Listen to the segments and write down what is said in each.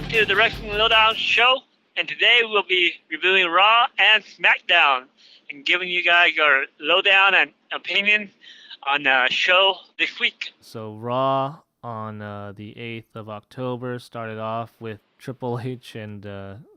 to the Wrestling Lowdown show, and today we'll be reviewing Raw and Smackdown and giving you guys our lowdown and opinion on the show this week. So Raw on the 8th of October started off with Triple H and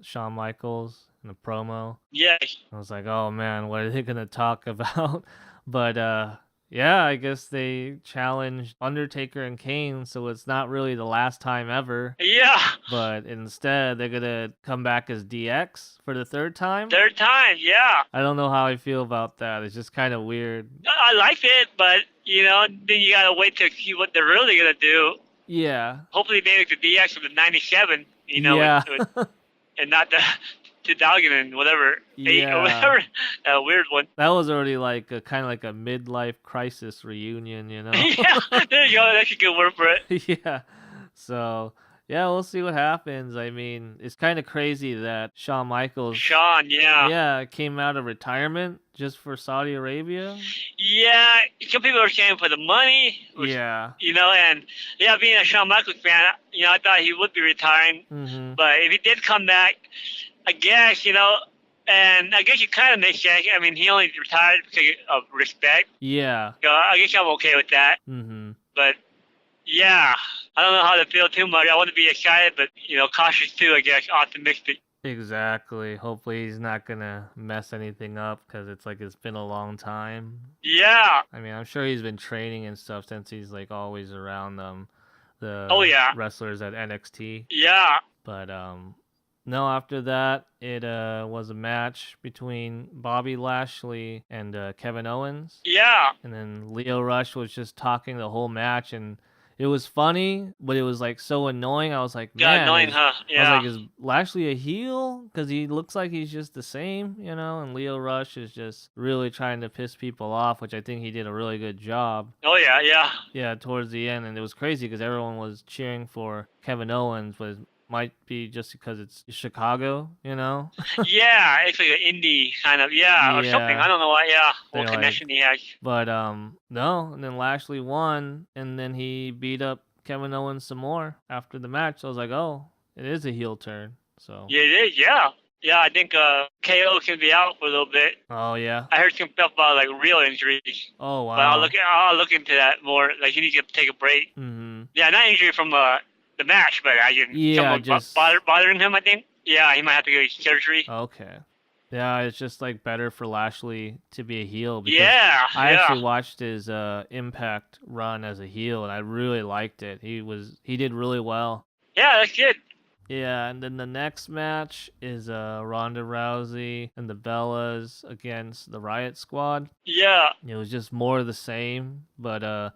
Shawn Michaels in a promo. Yeah. I was like, oh man, what are they going to talk about? But yeah, I guess they challenged Undertaker and Kane, so it's not really the last time ever. Yeah. But instead, they're going to come back as DX for the third time. Third time, yeah. I don't know how I feel about that. It's just kind of weird. I like it, but, then you got to wait to see what they're really going to do. Yeah. Hopefully they make the DX of the 97, Yeah. and not the 2000 and whatever, 8 or whatever, weird one. That was already like kind of like a midlife crisis reunion, Yeah, there you go. That's a good word for it. Yeah. So, yeah, we'll see what happens. I mean, it's kind of crazy that Shawn Michaels... Yeah, came out of retirement just for Saudi Arabia. Yeah, some people are saying for the money. Yeah. And being a Shawn Michaels fan, I thought he would be retiring. Mm-hmm. But if he did come back, I guess, and I guess you kind of make sense. I mean, he only retired because of respect. Yeah. So I guess I'm okay with that. Mm-hmm. But, yeah, I don't know how to feel too much. I want to be excited, but, cautious too, I guess, optimistic. Exactly. Hopefully he's not going to mess anything up because it's been a long time. Yeah. I mean, I'm sure he's been training and stuff since he's, always around the wrestlers at NXT. Yeah. But, no, after that, it was a match between Bobby Lashley and Kevin Owens. Yeah. And then Lio Rush was just talking the whole match, and it was funny, but it was so annoying. I was like, man, yeah, annoying, huh? Yeah. I was like, is Lashley a heel? Because he looks like he's just the same, and Lio Rush is just really trying to piss people off, which I think he did a really good job. Oh, yeah. Yeah, towards the end, and it was crazy because everyone was cheering for Kevin Owens, but might be just because it's Chicago, Yeah, it's like an indie kind of, or something. I don't know what, what connection he has. But, no, and then Lashley won, and then he beat up Kevin Owens some more after the match. So I was like, oh, it is a heel turn, so. Yeah, it is, yeah. Yeah, I think KO can be out for a little bit. Oh, yeah? I heard some stuff about, real injuries. Oh, wow. But I'll look into that more. He needs to take a break. Mm-hmm. Yeah, not injury from, the match, but just bothering him, I think. Yeah, he might have to get surgery. Okay. Yeah, it's just better for Lashley to be a heel because I actually watched his Impact run as a heel and I really liked it. He did really well. Yeah, that's good. Yeah, and then the next match is Ronda Rousey and the Bellas against the Riot Squad. Yeah. It was just more of the same, but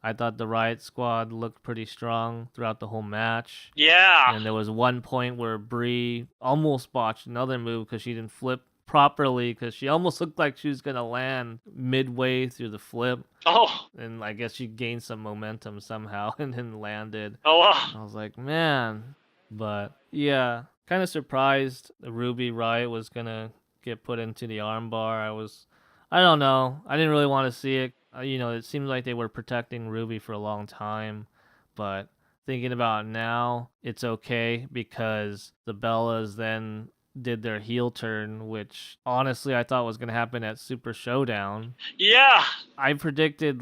I thought the Riot Squad looked pretty strong throughout the whole match. Yeah. And there was one point where Brie almost botched another move because she didn't flip properly because she almost looked like she was going to land midway through the flip. Oh. And I guess she gained some momentum somehow and then landed. Oh, wow. I was like, man. But, yeah, kind of surprised the Ruby Riot was going to get put into the armbar. I don't know. I didn't really want to see it. It seems like they were protecting Ruby for a long time, but thinking about it now, it's okay because the Bellas then did their heel turn, which honestly I thought was going to happen at Super Showdown. Yeah. I predicted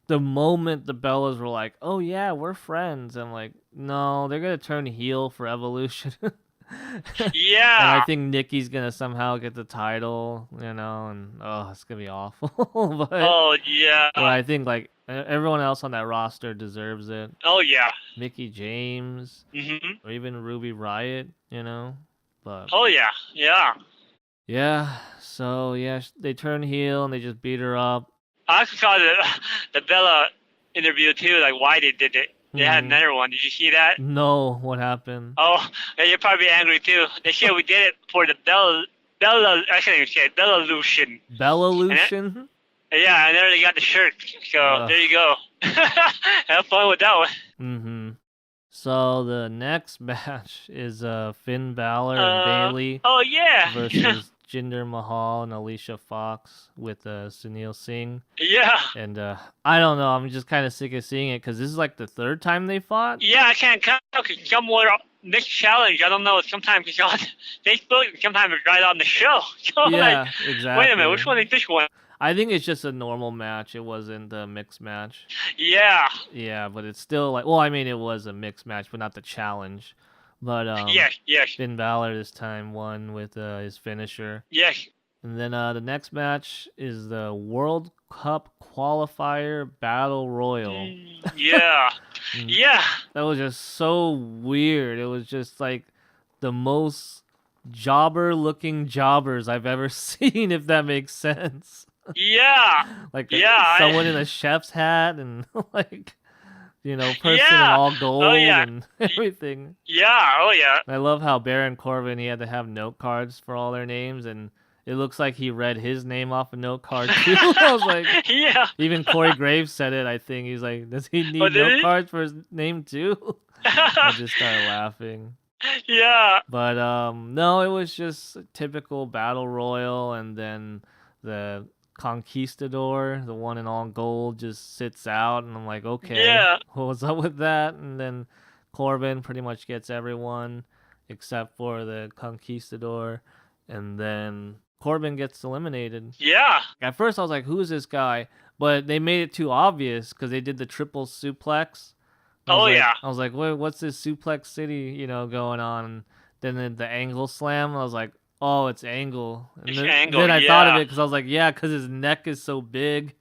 the moment the Bellas were like, oh yeah, we're friends. I'm like, no, they're going to turn heel for Evolution. Yeah. And I think Nikki's gonna somehow get the title, and it's gonna be awful. Oh yeah. But I think everyone else on that roster deserves it. Oh yeah. Mickie James, or even Ruby Riot, But oh yeah, yeah. Yeah. So yeah, they turn heel and they just beat her up. I actually saw the Bella interview too, why they did it. They had another one. Did you see that? No, what happened? Oh, yeah, you're probably angry too. They said we did it for the I can't even say it, Bellalution. Bellalution? Yeah, and then they got the shirt. So there you go. Have fun with that one. Mm-hmm. So the next match is Finn Balor and Bayley oh yeah. versus Jinder Mahal and Alicia Fox with Sunil Singh. Yeah. And I don't know. I'm just kind of sick of seeing it because this is like the third time they fought. Yeah, I can't count because some were next challenge. I don't know. Sometimes it's on Facebook, and sometimes it's right on the show. So Yeah, like, exactly. wait a minute, which one is this one? I think it's just a normal match. It wasn't a mixed match. Yeah. Yeah, but it's still like, well, I mean, it was a mixed match, but not the challenge. But Yes. Finn Balor this time won with his finisher. Yes. And then the next match is the World Cup Qualifier Battle Royal. Yeah. Yeah. That was just so weird. It was just like the most jobber-looking jobbers I've ever seen, if that makes sense. Yeah. Like Yeah, someone in a chef's hat and like, you know, person in Yeah. all gold Oh, yeah. and everything. Yeah. Oh yeah. I love how Baron Corbin, he had to have note cards for all their names, and it looks like he read his name off a note card too. I was like, Yeah. even Corey Graves said it, I think. He's like, does he need Oh, did note he? cards for his name too? I just started laughing. Yeah. But no, it was just a typical battle royal, and then the Conquistador, the one in all gold, just sits out, and I'm like, okay, Yeah. what's up with that? And then Corbin pretty much gets everyone except for the Conquistador, and then Corbin gets eliminated. Yeah. At first, I was like, who's this guy? But they made it too obvious because they did the triple suplex. Oh yeah. I was like, wait, what's this Suplex City, going on? And then the Angle Slam. I was like, oh, it's Angle. And It's then, Angle, then I thought of yeah. it because I was like, yeah, because his neck is so big,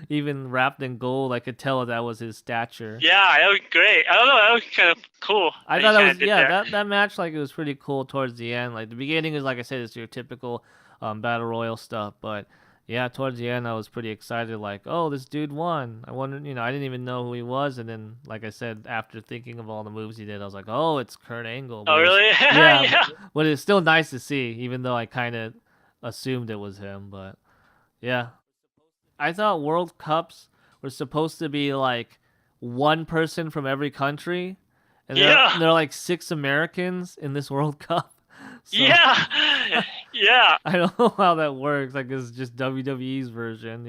even wrapped in gold, I could tell that was his stature. Yeah, that was great. I don't know, that was kind of cool. I thought that was that match, like, it was pretty cool towards the end. Like the beginning is, like I said, it's your typical battle royal stuff, but yeah, towards the end I was pretty excited, like, oh, this dude won. I wondered, I didn't even know who he was, and then, like I said, after thinking of all the moves he did, I was like, oh, it's Kurt Angle. Oh really? Yeah, Yeah. but it's still nice to see, even though I kind of assumed it was him. But yeah, I thought World Cups were supposed to be like one person from every country, and there are like 6 Americans in this World Cup. So, Yeah. Yeah. I don't know how that works. Like, it's just WWE's version,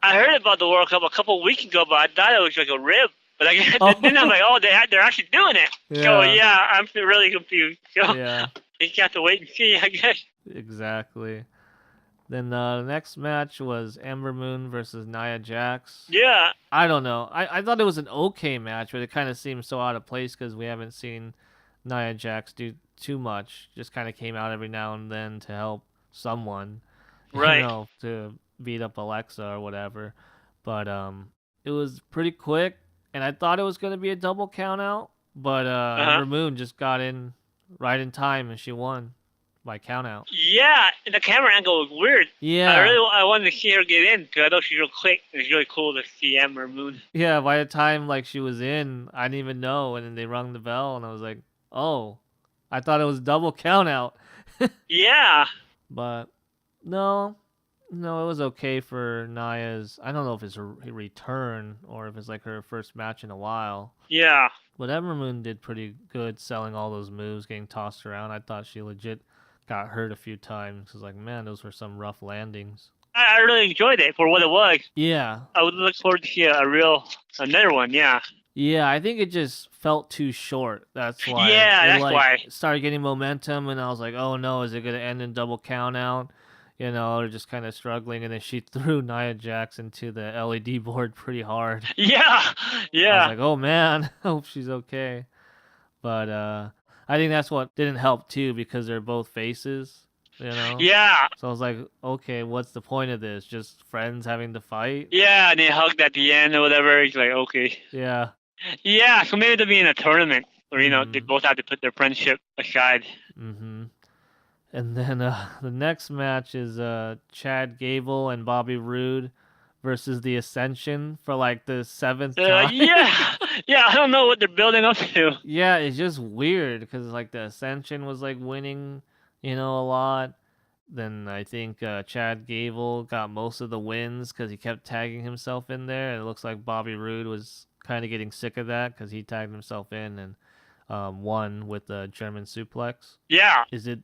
I heard about the World Cup a couple of weeks ago, but I thought it was like a rib. But then I'm like, oh, they're actually doing it. Yeah. So yeah, I'm really confused. So Yeah, you just have to wait and see, I guess. exactly. Then the next match was Ember Moon versus Nia Jax. Yeah. I don't know. I thought it was an okay match, but it kind of seemed so out of place because we haven't seen Nia Jax do too much. Just kind of came out every now and then to help someone, Right. to beat up Alexa or whatever. But it was pretty quick, and I thought it was going to be a double count out, but Ember Moon just got in right in time, and she won by count out. Yeah, and the camera angle was weird. Yeah. I wanted to see her get in because I know she's real quick. It's really cool to see Ember Moon. Yeah, by the time like she was in, I didn't even know, and then they rung the bell, and I was like, oh, I thought it was double count out. Yeah. But no, it was okay for Nia's. I don't know if it's a return or if it's like her first match in a while. Yeah. But Ember Moon did pretty good selling all those moves, getting tossed around. I thought she legit got hurt a few times. I was like, man, those were some rough landings. I really enjoyed it for what it was. Yeah. I would look forward to see another one. Yeah. Yeah, I think it just felt too short. That's why. Yeah, that's why. Started getting momentum, and I was like, oh no, is it going to end in double count out? Or just kind of struggling, and then she threw Nia Jax into the LED board pretty hard. Yeah. Yeah. I was like, oh man, I hope she's okay. But I think that's what didn't help too, because they're both faces, Yeah. So I was like, okay, what's the point of this? Just friends having to fight? Yeah, and they hugged at the end or whatever. It's like, okay. Yeah. Yeah, so maybe they'll be in a tournament where, they both have to put their friendship aside. Mm-hmm. And then the next match is Chad Gable and Bobby Roode versus the Ascension for like the 7th time. Yeah, I don't know what they're building up to. Yeah, it's just weird because like the Ascension was like winning, a lot. Then I think Chad Gable got most of the wins because he kept tagging himself in there. And it looks like Bobby Roode was kind of getting sick of that because he tagged himself in and won with the German suplex. Yeah. Is it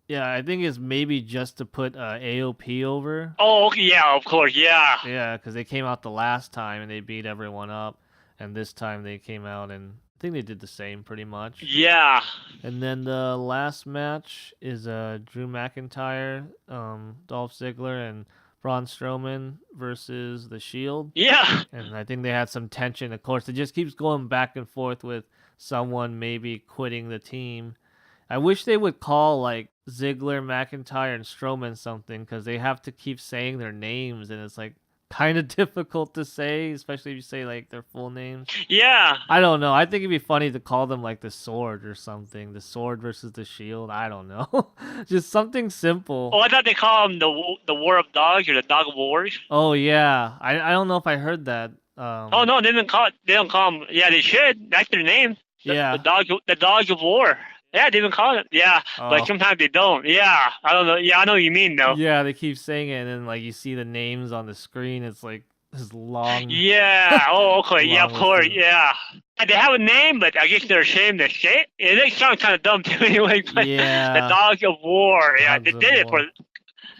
Yeah, I think it's maybe just to put AOP over. Oh, okay, yeah, of course, yeah. Yeah, because they came out the last time and they beat everyone up, and this time they came out and I think they did the same pretty much. Yeah. And then the last match is Drew McIntyre, Dolph Ziggler, and Braun Strowman versus The Shield. Yeah. And I think they had some tension. Of course, it just keeps going back and forth with someone maybe quitting the team. I wish they would call like Ziggler, McIntyre, and Strowman something because they have to keep saying their names, and it's like kind of difficult to say, especially if you say like their full names. Yeah. I don't know. I think it'd be funny to call them like the Sword or something. The Sword versus the Shield. I don't know. Just something simple. Oh, I thought they call them the War of Dogs or the Dog of Wars. Oh yeah. I don't know if I heard that. Oh no, they didn't call. They don't call them. Yeah, they should. That's their name. Yeah. The Dog of War. Yeah, they even call it. Yeah, but Oh. sometimes they don't. Yeah, I don't know. Yeah, I know what you mean though. Yeah, they keep saying it, and then like you see the names on the screen. It's like this long. Yeah. Oh, okay. Yeah, of Long course. list of- Yeah. They have a name, but I guess they're ashamed to say it. It sounds kind of dumb too, anyway. But Yeah. the Dog of War. Yeah, Dogs they of did it War. for.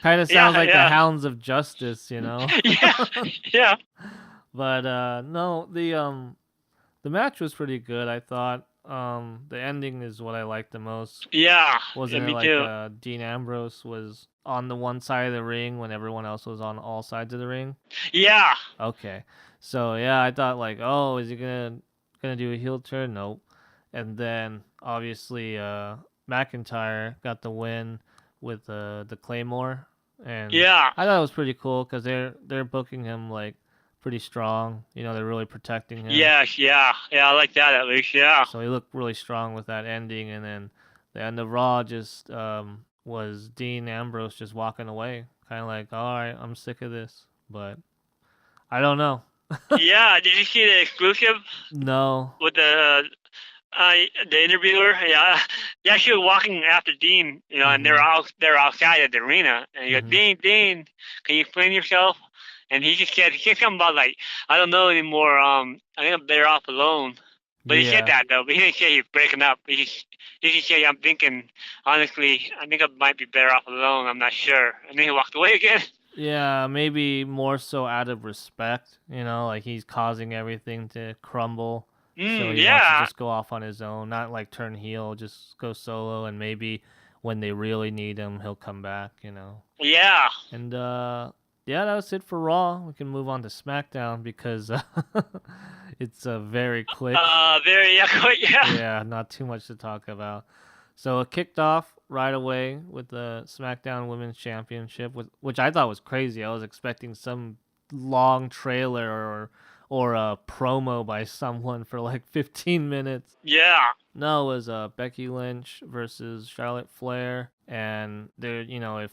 Kind of sounds Yeah, like yeah. the Hounds of Justice, you know. Yeah. Yeah. But no, the match was pretty good. I thought. The ending is what I liked the most. Yeah. Wasn't me it like too. Dean Ambrose was on the one side of the ring when everyone else was on all sides of the ring? Yeah. Okay. So yeah, I thought like, oh, is he gonna do a heel turn? Nope. And then obviously McIntyre got the win with the Claymore, and Yeah. I thought it was pretty cool because they're booking him like pretty strong. You know, they're really protecting him. Yes. Yeah. Yeah. I like that at least. Yeah. So he looked really strong with that ending, and then the end of Raw just was Dean Ambrose just walking away, kind of like, all right, I'm sick of this, but I don't know. Yeah. Did you see the exclusive No. with the interviewer? Yeah. Yeah. She was walking after Dean, and they're outside of the arena, and you go, Mhm. Dean, can you explain yourself? And he said something about like, I don't know anymore. I think I'm better off alone. But he Yeah. said that though. But he didn't say he's breaking up. He just said, I'm thinking, honestly, I think I might be better off alone. I'm not sure. And then he walked away again. Yeah, maybe more so out of respect, like he's causing everything to crumble. So he wants to Yeah. just go off on his own, not like turn heel, just go solo, and maybe when they really need him, he'll come back. Yeah. And yeah, that was it for Raw. We can move on to SmackDown because it's very quick. Very quick. Yeah. Yeah, not too much to talk about. So it kicked off right away with the SmackDown Women's Championship, which I thought was crazy. I was expecting some long trailer or a promo by someone for like 15 minutes. Yeah. No, it was Becky Lynch versus Charlotte Flair, and there, if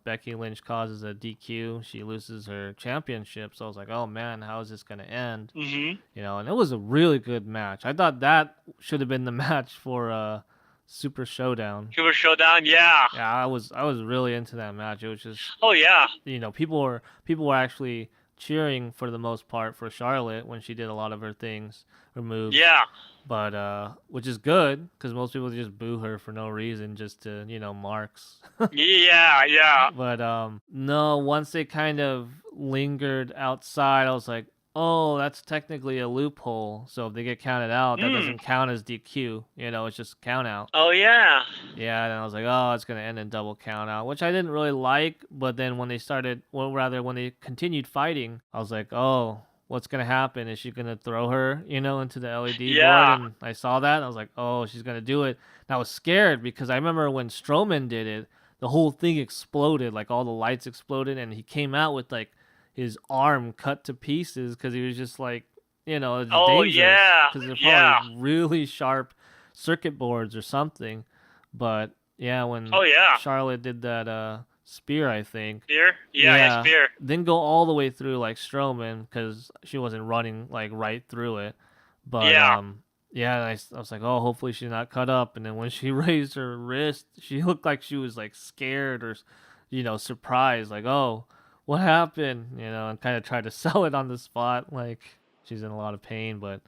Becky Lynch causes a DQ, she loses her championship. So I was like, oh man, how is this gonna end? Mhm. And it was a really good match. I thought that should have been the match for Super Showdown. Super Showdown. Yeah. Yeah, I was really into that match. It was just, Oh yeah. people were actually cheering for the most part for Charlotte when she did a lot of her things, her moves. Yeah. But which is good because most people just boo her for no reason, just to marks. Yeah. Yeah. But no, once they kind of lingered outside, I was like, oh, that's technically a loophole. So if they get counted out, that doesn't count as DQ. It's just count out. Oh yeah. Yeah, and I was like, oh, it's gonna end in double count out, which I didn't really like. But then when they continued fighting, I was like, oh, what's gonna happen? Is she gonna throw her, into the LED Yeah. board? And I saw that, and I was like, oh, she's gonna do it. And I was scared because I remember when Strowman did it, the whole thing exploded, like all the lights exploded, and he came out with like his arm cut to pieces because he was just like, it's Oh dangerous yeah. because they're Yeah. probably really sharp circuit boards or something. But yeah, when Oh yeah. Charlotte did that spear, I think, Spear. Yeah. Spear. didn't go all the way through like Strowman because she wasn't running like right through it. But Yeah. yeah, and I was like, oh, hopefully she's not cut up. And then when she raised her wrist, she looked like she was like scared or surprised, like, oh, what happened? And kind of tried to sell it on the spot, like she's in a lot of pain. But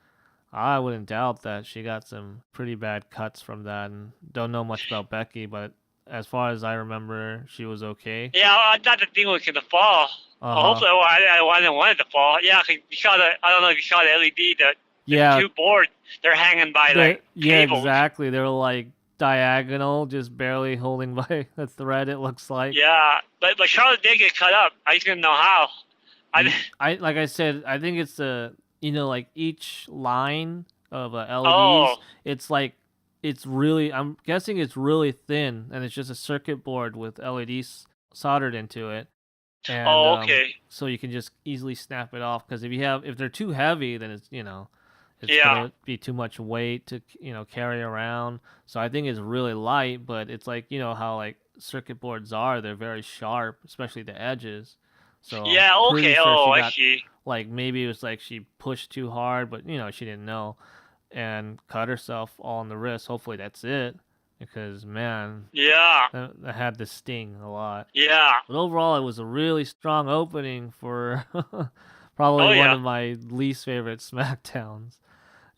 I wouldn't doubt that she got some pretty bad cuts from that. And don't know much about Becky, but as far as I remember, she was okay. Yeah, I thought the thing was gonna fall. Hopefully, I didn't want it to fall. Yeah, 'cause you saw the. I don't know if you saw the LED. The Yeah, two boards. They're hanging by like cables. exactly. They were like diagonal, just barely holding by a thread. It looks like. Yeah, but Charlotte did get cut up. I just didn't know how. I like I said, I think it's the like each line of LEDs. Oh. It's really. I'm guessing it's really thin, and it's just a circuit board with LEDs soldered into it. And, okay. So you can just easily snap it off, because if they're too heavy, then it's it's gonna be too much weight to carry around. So I think it's really light, but it's like how like circuit boards are. They're very sharp, especially the edges. So yeah, okay. Sure I see. Like maybe it was like she pushed too hard, but she didn't know, and cut herself all on the wrist. Hopefully that's it, because man, yeah, that had to sting a lot. Yeah. But overall, it was a really strong opening for probably one of my least favorite Smackdowns.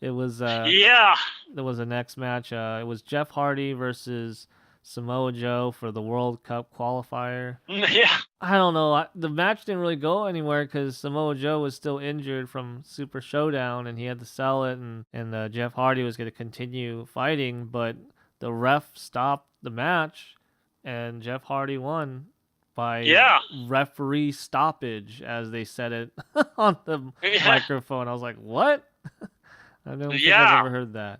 It was yeah. There was the next match. It was Jeff Hardy versus Samoa Joe for the World Cup qualifier. Yeah. I don't know. The match didn't really go anywhere because Samoa Joe was still injured from Super Showdown, and he had to sell it, and Jeff Hardy was going to continue fighting, but the ref stopped the match, and Jeff Hardy won by referee stoppage, as they said it on the microphone. I was like, what? I don't think I've ever heard that.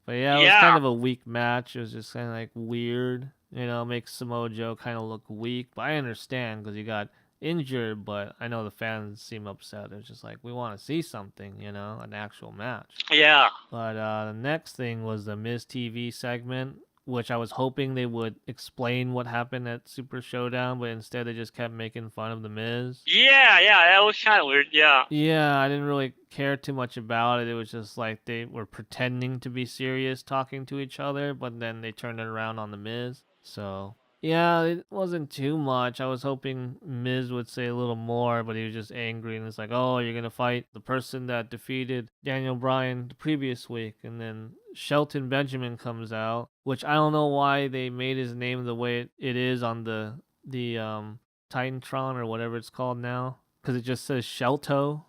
But it was kind of a weak match. It was just kind of like weird. Makes Samoa Joe kind of look weak. But I understand because he got injured. But I know the fans seem upset. It's just like, we want to see something, an actual match. Yeah. But the next thing was the Miz TV segment, which I was hoping they would explain what happened at Super Showdown, but instead they just kept making fun of the Miz. Yeah, that was kind of weird. Yeah. Yeah, I didn't really care too much about it. It was just like they were pretending to be serious, talking to each other, but then they turned it around on the Miz. So yeah, it wasn't too much. I was hoping Miz would say a little more, but he was just angry, and it's like, oh, you're gonna fight the person that defeated Daniel Bryan the previous week, and then Shelton Benjamin comes out, which I don't know why they made his name the way it is on the Titantron or whatever it's called now, because it just says Shelto.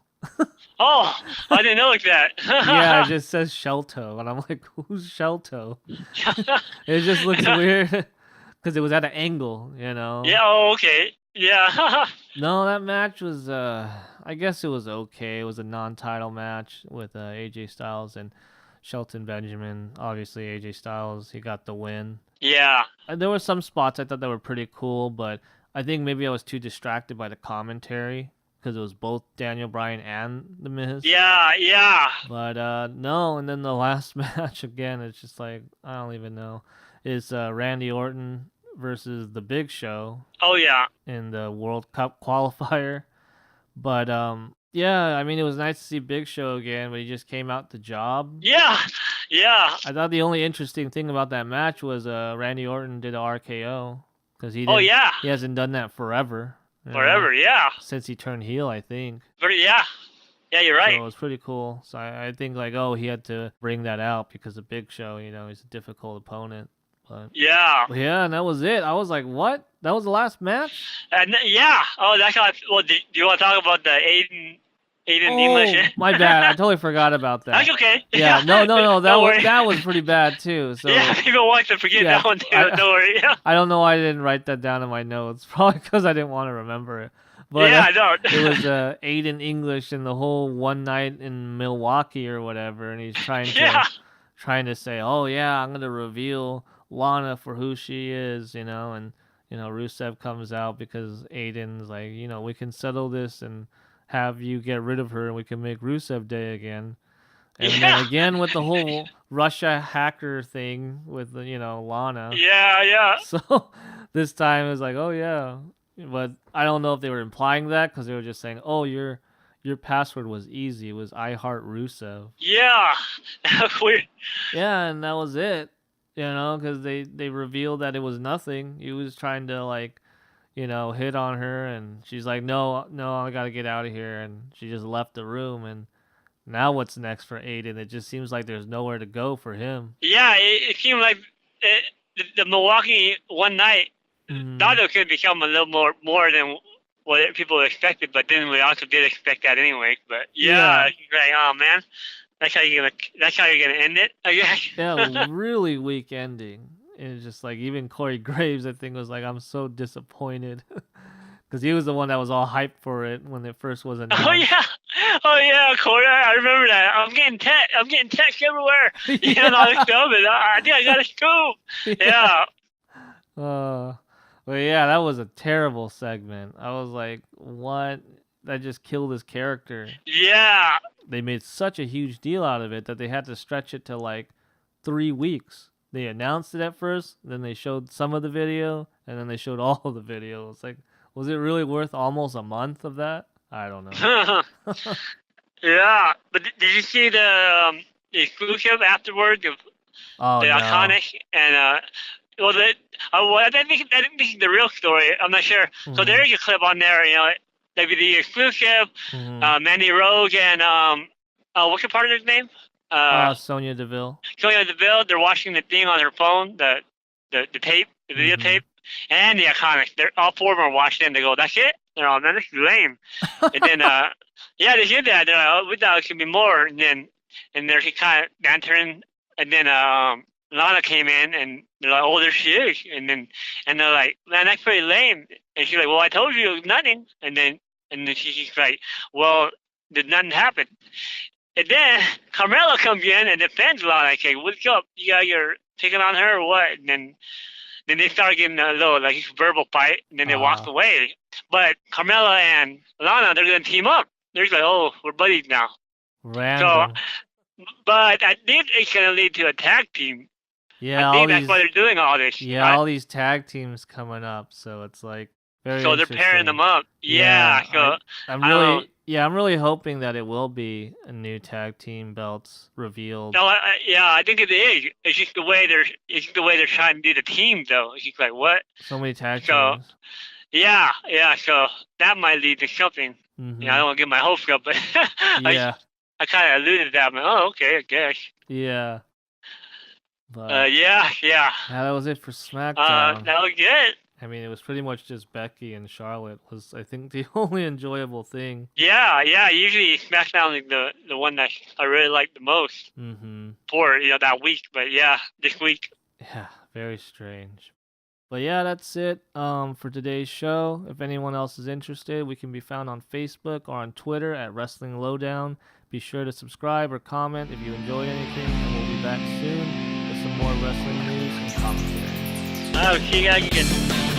Oh, I didn't know like that. Yeah, it just says Shelto, and I'm like, who's Shelto? It just looks weird. Because it was at an angle, Yeah, okay. Yeah. No, that match was, I guess it was okay. It was a non-title match with AJ Styles and Shelton Benjamin. Obviously, AJ Styles, he got the win. Yeah. There were some spots I thought that were pretty cool, but I think maybe I was too distracted by the commentary, because it was both Daniel Bryan and The Miz. Yeah. But no, and then the last match, again, it's just like, I don't even know. Is Randy Orton versus The Big Show. Oh, yeah. In the World Cup qualifier. But, yeah, I mean, it was nice to see Big Show again, but he just came out the job. Yeah. I thought the only interesting thing about that match was Randy Orton did a RKO. Because he hasn't done that forever. Yeah. Since he turned heel, I think. But yeah, you're right. So it was pretty cool. So I think, like, he had to bring that out because of Big Show, he's a difficult opponent. But yeah, and that was it. I was like, what? That was the last match? And yeah. Oh, that's how. Well, do you want to talk about the Aiden English? My bad. I totally forgot about that. That's okay. Yeah. No. That was pretty bad too. So yeah, people want to forget that one too. Don't worry. Yeah. I don't know why I didn't write that down in my notes. Probably because I didn't want to remember it. But I don't. It was Aiden English in the whole one night in Milwaukee or whatever, and he's trying to say, oh yeah, I'm gonna reveal Lana for who she is, and Rusev comes out because Aiden's like, we can settle this and have you get rid of her, and we can make Rusev Day again. And then again with the whole Russia hacker thing with Lana. Yeah. So this time it was like, oh yeah, but I don't know if they were implying that, because they were just saying, oh, your password was easy. It was I Heart Rusev. Yeah, weird. Yeah, and that was it. Because they revealed that it was nothing. He was trying to hit on her, and she's like, no, I gotta get out of here, and she just left the room. And now what's next for Aiden? It just seems like there's nowhere to go for him. Yeah, it seemed like the Milwaukee one night thought it could become a little more than what people expected, but then we also did expect that anyway. But yeah. Like, oh man, that's how you're gonna end it, I guess. Yeah, really weak ending. And it's just like even Corey Graves, I think, was like, I'm so disappointed. Because he was the one that was all hyped for it when it first was announced. Oh yeah, Corey. I remember that. I'm getting text everywhere. You know, all this stuff. And I think I got a scoop. Yeah. But yeah, that was a terrible segment. I was like, what? That just killed his character. Yeah. They made such a huge deal out of it that they had to stretch it to like 3 weeks. They announced it at first, then they showed some of the video, and then they showed all of the video. It's like, was it really worth almost a month of that? I don't know. Yeah, but did you see the exclusive afterward of the Iconic and I think this is the real story. I'm not sure. So there's a clip on there. You know, the exclusive. Mandy Rose and what's your partner's name? Sonya Deville. Sonya Deville. They're watching the thing on her phone, the tape, the videotape. And the Iconics, they're all 4 of them are watching it and they go, that's it? They're all, man, this is lame. And then, yeah, they did that. They're like, oh, we thought it could be more. And they're kind of bantering. And then Lana came in and they're like, oh, there she is. And they're like, man, that's pretty lame. And she's like, well, I told you it was nothing. And then she's like, well, did nothing happen? And then Carmella comes in and defends Lana. Like, hey, what's up? You're picking on her or what? And then they start getting a little like verbal fight, and then they walk away. But Carmella and Lana, they're gonna team up. They're just like, oh, we're buddies now. Random. So, but I think it's gonna lead to a tag team. Yeah, I think that's why they're doing all this. Yeah, all these tag teams coming up, so it's like very. So they're pairing them up. Yeah. So I'm really hoping that it will be a new tag team belts revealed. No, I think it is. It's just the way they're trying to do the team, though. It's just like what? So many tag teams. Yeah. So that might lead to something. Yeah, I don't want to get my hopes up, but I kind of alluded to that. But, oh, okay, I guess. Yeah. But, yeah. That was it for SmackDown. That was good. I mean, it was pretty much just Becky and Charlotte was, I think, the only enjoyable thing. Yeah. Usually SmackDown is the one that I really like the most for that week. But yeah, this week. Yeah, very strange. But yeah, that's it for today's show. If anyone else is interested, we can be found on Facebook or on Twitter at Wrestling Lowdown. Be sure to subscribe or comment if you enjoyed anything, and we'll be back soon with some more wrestling news and commentary. Oh, see you guys again.